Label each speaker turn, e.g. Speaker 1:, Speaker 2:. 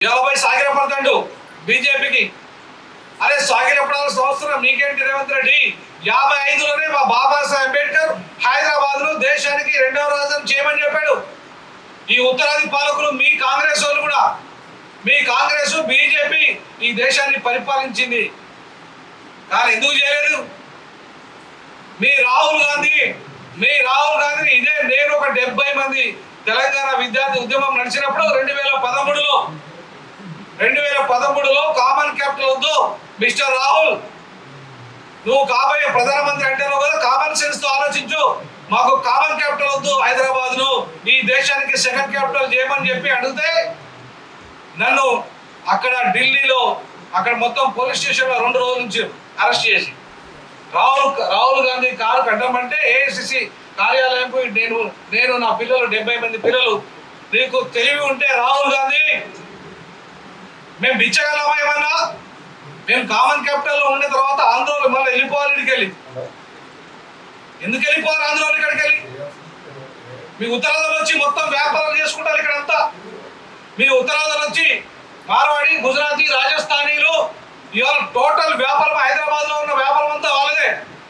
Speaker 1: 50 సాగిరపడతాడు బీజేపీకి. అరే సాగిరపడాల్సిన అవసరం నీకేంటి రేవంత్ రెడ్డి? 55లోనే మా బాబాసాహెబ్ అంబేద్కర్ హైదరాబాద్ ను దేశానికి 2వ రాజధాని చేయమని చెప్పాడు. ఈ ఉత్తరాది పాలకులు మీ కాంగ్రెస్ వాళ్ళు కూడా, మీ కాంగ్రెస్ బీజేపీ ఈ దేశాన్ని పరిపాలించింది, కానీ ఎందుకు చేయలేదు? మీ రాహుల్ గాంధీ ఇదే నేను ఒక 70 మంది తెలంగాణ విద్యార్థి ఉద్యమం నడిచినప్పుడు 2013లో కామన్ క్యాపిటల్ వద్దు మిస్టర్ రాహుల్, నువ్వు కాబోయే ప్రధానమంత్రి అంటేనో కదా, కామన్ సెన్స్ తో ఆలోచించు. మాకు కామన్ క్యాపిటల్ వద్దు, హైదరాబాద్ ను ఈ దేశానికి సెకండ్ క్యాపిటల్ చేయమని చెప్పి అడిగితే నన్ను అక్కడ ఢిల్లీలో అక్కడ మొత్తం పోలీస్ స్టేషన్ లో 2 రోజుల నుంచి అరెస్ట్ చేసి రాహుల్ గాంధీ కారు కట్టమంటే ఏఐసిసి కార్యాలయంకు నేను నా పిల్లలు 70 మంది పిల్లలు, నీకు తెలివి ఉంటే రాహుల్ గాంధీ మేము బిచ్చగలమా ఏమన్నా? మేము కామన్ క్యాపిటల్ లో ఉండే తర్వాత ఆంధ్రోలు మళ్ళీ వెళ్ళిపోవాలి. ఇక్కడికి వెళ్ళి ఎందుకు వెళ్ళిపోవాలి? ఆంధ్రోలు ఇక్కడికి వెళ్ళి మీ ఉత్తరాంధ్రలో వచ్చి మొత్తం వ్యాపారాలు చేసుకుంటారు. ఇక్కడంతా మీ ఉత్తరాంధ్రలో వచ్చి మార్వాడి, గుజరాతీ, రాజస్థానీలు ఇవాళ టోటల్ వ్యాపారం హైదరాబాద్ లో ఉన్న వ్యాపారం